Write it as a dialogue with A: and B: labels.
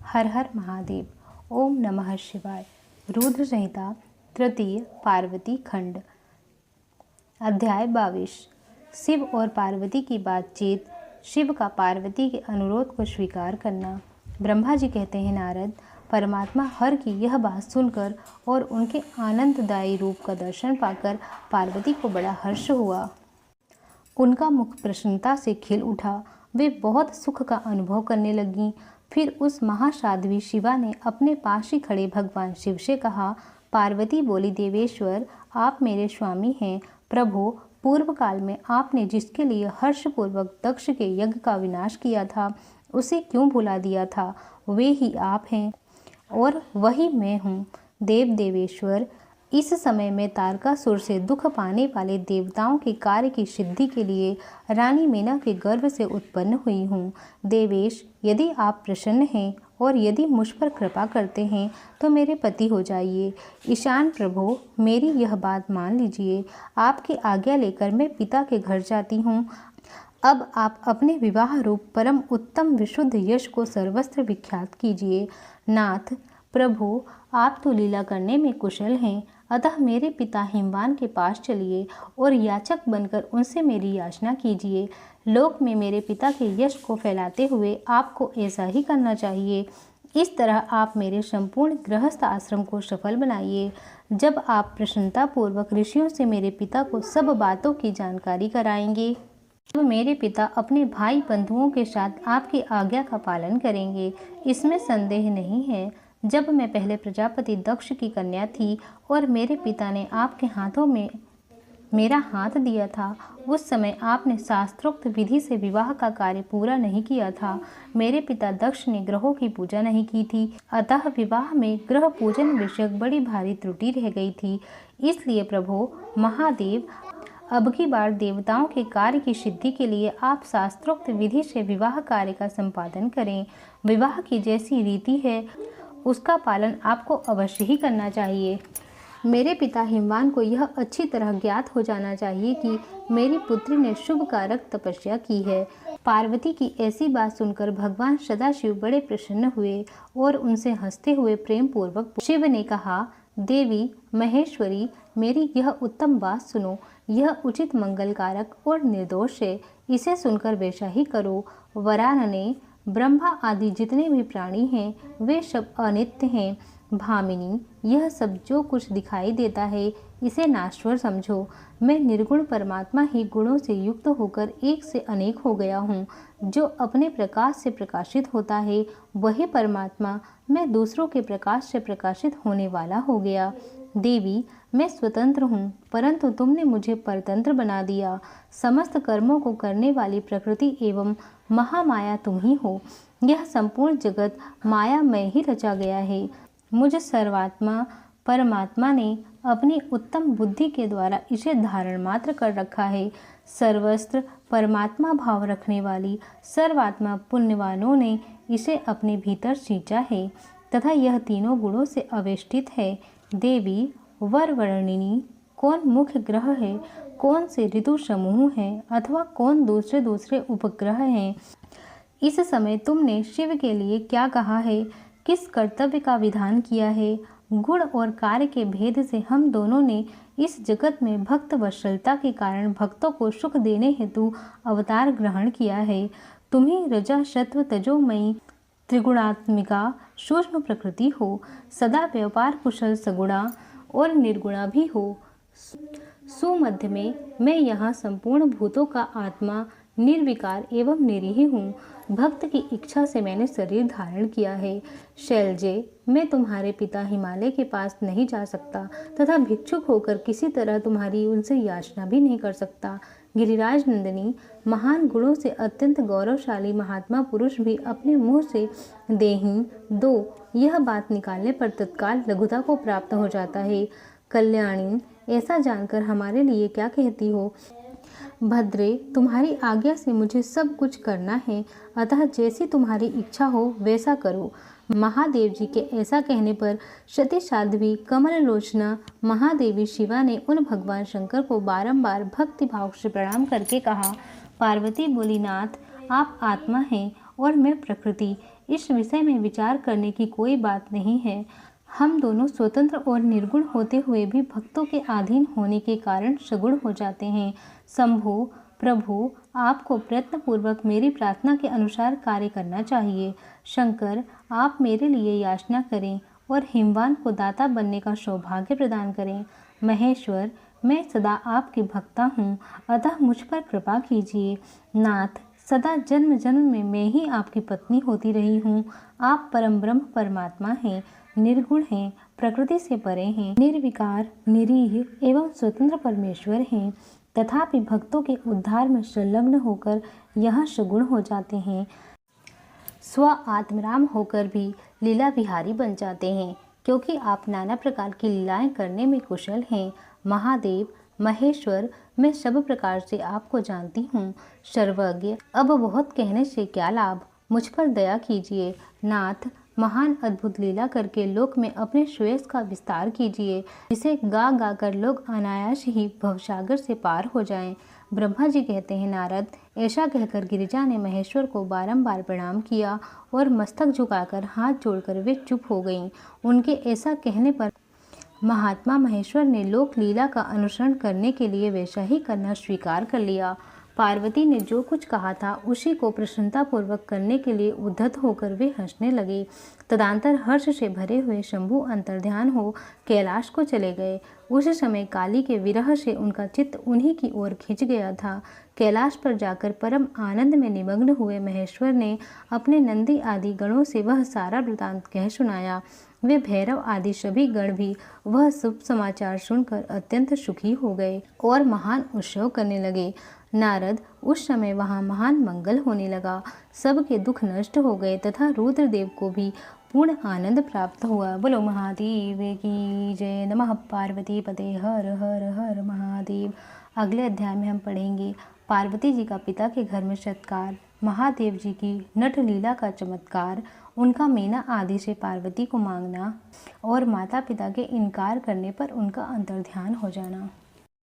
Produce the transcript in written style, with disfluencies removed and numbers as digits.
A: हर हर महादेव। ओम नमः शिवाय। रुद्र संहिता तृतीय पार्वती खंड। अध्याय 22। शिव और पार्वती की बातचीत। शिव का पार्वती के अनुरोध को स्वीकार करना। ब्रह्मा जी कहते हैं, नारद, परमात्मा हर की यह बात सुनकर और उनके आनंददायी रूप का दर्शन पाकर पार्वती को बड़ा हर्ष हुआ। उनका मुख प्रसन्नता से खिल उठा। वे बहुत सुख का अनुभव करने लगीं। फिर उस महासाध्वी शिवा ने अपने पास ही खड़े भगवान शिव से कहा। पार्वती बोली, देवेश्वर, आप मेरे स्वामी हैं। प्रभु, पूर्व काल में आपने जिसके लिए हर्षपूर्वक दक्ष के यज्ञ का विनाश किया था, उसे क्यों भुला दिया था? वे ही आप हैं और वही मैं हूँ। देवेश्वर, इस समय मैं तारकासुर से दुख पाने वाले देवताओं के कार्य की सिद्धि के लिए रानी मीना के गर्भ से उत्पन्न हुई हूँ। देवेश, यदि आप प्रसन्न हैं और यदि मुझ पर कृपा करते हैं तो मेरे पति हो जाइए। ईशान प्रभु, मेरी यह बात मान लीजिए। आपकी आज्ञा लेकर मैं पिता के घर जाती हूँ। अब आप अपने विवाह रूप परम उत्तम विशुद्ध यश को सर्वत्र विख्यात कीजिए। नाथ प्रभु, आप तो लीला करने में कुशल हैं, अतः मेरे पिता हिमवान के पास चलिए और याचक बनकर उनसे मेरी याचना कीजिए। लोक में मेरे पिता के यश को फैलाते हुए आपको ऐसा ही करना चाहिए। इस तरह आप मेरे संपूर्ण गृहस्थ आश्रम को सफल बनाइए। जब आप प्रसन्नतापूर्वक ऋषियों से मेरे पिता को सब बातों की जानकारी कराएंगे, तो मेरे पिता अपने भाई बंधुओं के साथ आपकी आज्ञा का पालन करेंगे, इसमें संदेह नहीं है। जब मैं पहले प्रजापति दक्ष की कन्या थी और मेरे पिता ने आपके हाथों में मेरा हाथ दिया था, उस समय आपने शास्त्रोक्त विधि से विवाह का कार्य पूरा नहीं किया था। मेरे पिता दक्ष ने ग्रहों की पूजा नहीं की थी, अतः विवाह में ग्रह पूजन विषयक बड़ी भारी त्रुटि रह गई थी। इसलिए प्रभु महादेव, अब की बार देवताओं के कार्य की सिद्धि के लिए आप शास्त्रोक्त विधि से विवाह कार्य का संपादन करें। विवाह की जैसी रीति है उसका पालन आपको अवश्य ही करना चाहिए। मेरे पिता हिमवान को यह अच्छी तरह ज्ञात हो जाना चाहिए कि मेरी पुत्री ने शुभ कारक तपस्या की है। पार्वती की ऐसी बात सुनकर भगवान सदाशिव बड़े प्रसन्न हुए और उनसे हंसते हुए प्रेम पूर्वक शिव ने कहा, देवी महेश्वरी, मेरी यह उत्तम बात सुनो। यह उचित मंगलकारक और निर्दोष है, इसे सुनकर वैसा ही करो। वरानने, ब्रह्मा आदि जितने भी प्राणी हैं वे सब अनित्य हैं। भामिनी, यह सब जो कुछ दिखाई देता है इसे नाश्वर समझो। मैं निर्गुण परमात्मा ही गुणों से युक्त होकर एक से अनेक हो गया हूँ। जो अपने प्रकाश से प्रकाशित होता है वही परमात्मा मैं दूसरों के प्रकाश से प्रकाशित होने वाला हो गया। देवी, मैं स्वतंत्र हूँ, परंतु तुमने मुझे परतंत्र बना दिया। समस्त कर्मों को करने वाली प्रकृति एवं महामाया तुम ही हो। यह संपूर्ण जगत माया में ही रचा गया है। मुझ सर्वात्मा परमात्मा ने अपनी उत्तम बुद्धि के द्वारा इसे धारण मात्र कर रखा है। सर्वस्त्र परमात्मा भाव रखने वाली सर्वात्मा पुण्यवानों ने इसे अपने भीतर सींचा है तथा यह तीनों गुणों से अवेष्टित है। देवी वरवर्णिनी, कौन मुख्य ग्रह है, कौन से ऋतु समूह हैं अथवा कौन दूसरे दूसरे उपग्रह हैं? इस समय तुमने शिव के लिए क्या कहा है, किस कर्तव्य का विधान किया है? गुण और कार्य के भेद से हम दोनों ने इस जगत में भक्त वत्सलता के कारण भक्तों को सुख देने हेतु अवतार ग्रहण किया है। तुम्ही रजा सत्व तजोमयी त्रिगुणात्मिका सूक्ष्म प्रकृति हो, सदा व्यापार कुशल सगुणा और निर्गुणा भी हो। सुमध्य में मैं यहाँ संपूर्ण भूतों का आत्मा निर्विकार एवं निरीह हूँ। भक्त की इच्छा से मैंने शरीर धारण किया है। शैलजे, मैं तुम्हारे पिता हिमालय के पास नहीं जा सकता तथा भिक्षुक होकर किसी तरह तुम्हारी उनसे याचना भी नहीं कर सकता। गिरिराज नंदिनी, महान गुणों से अत्यंत गौरवशाली महात्मा पुरुष भी अपने मुंह से देही दो यह बात निकालने पर तत्काल लघुता को प्राप्त हो जाता है। कल्याणी, ऐसा जानकर हमारे लिए क्या कहती हो? भद्रे, तुम्हारी आज्ञा से मुझे सब कुछ करना है, अतः जैसी तुम्हारी इच्छा हो वैसा करो। महादेव जी के ऐसा कहने पर सती साध्वी कमल लोचना महादेवी शिवा ने उन भगवान शंकर को बारंबार भक्ति भाव से प्रणाम करके कहा। पार्वती बोली, नाथ, आप आत्मा हैं और मैं प्रकृति, इस विषय में विचार करने की कोई बात नहीं है। हम दोनों स्वतंत्र और निर्गुण होते हुए भी भक्तों के अधीन होने के कारण सगुण हो जाते हैं। शंभु प्रभु, आपको प्रयत्नपूर्वक मेरी प्रार्थना के अनुसार कार्य करना चाहिए। शंकर, आप मेरे लिए याचना करें और हिमवान को दाता बनने का सौभाग्य प्रदान करें। महेश्वर, मैं सदा आपकी भक्ता हूँ, अतः मुझ पर कृपा कीजिए। नाथ, सदा जन्म जन्म में मैं ही आपकी पत्नी होती रही हूँ। आप परम ब्रह्म परमात्मा हैं, निर्गुण हैं, प्रकृति से परे हैं, निर्विकार, निरीह एवं स्वतंत्र परमेश्वर हैं। तथापि भक्तों के उद्धार में संलग्न होकर यह सगुण हो जाते हैं, स्व आत्मराम होकर भी लीला विहारी बन जाते हैं, क्योंकि आप नाना प्रकार की लीलाएं करने में कुशल हैं। महादेव, महेश्वर, मैं सब प्रकार से आपको जानती हूँ, सर्वज्ञ। अब बहुत कहने से क्या लाभ, मुझ पर दया कीजिए। नाथ, महान अद्भुत लीला करके लोक में अपने श्रेयस का विस्तार कीजिए, जिसे गा गा कर लोग अनायास ही भवसागर से पार हो जाएं। ब्रह्मा जी कहते हैं, नारद, ऐसा कहकर गिरिजा ने महेश्वर को बारंबार प्रणाम किया और मस्तक झुकाकर हाथ जोड़कर वे चुप हो गईं। उनके ऐसा कहने पर महात्मा महेश्वर ने लोक लीला का अनुसरण करने के लिए वैसा ही करना स्वीकार कर लिया। पार्वती ने जो कुछ कहा था उसी को प्रसन्नतापूर्वक करने के लिए उद्धत होकर वे हंसने लगे। तदंतर हर्ष से भरे हुए शंभु अंतर्ध्यान हो कैलाश को चले गए। उस समय काली के विरह से उनका चित्त उन्हीं की ओर खिंच गया था। कैलाश पर जाकर परम आनंद में निमग्न हुए महेश्वर ने अपने नंदी आदि गणों से वह सारा वृतांत कह सुनाया। वे भैरव आदि सभी गण भी वह शुभ समाचार सुनकर अत्यंत सुखी हो गए और महान उत्सव करने लगे। नारद, उस समय वहाँ महान मंगल होने लगा, सबके दुख नष्ट हो गए तथा रुद्रदेव को भी पूर्ण आनंद प्राप्त हुआ। बोलो महादेव की जय। नमः पार्वती पते हर हर हर महादेव। अगले अध्याय में हम पढ़ेंगे पार्वती जी का पिता के घर में सत्कार, महादेव जी की नट लीला का चमत्कार, उनका मीना आदि से पार्वती को मांगना और माता पिता के इनकार करने पर उनका अंतर्ध्यान हो जाना।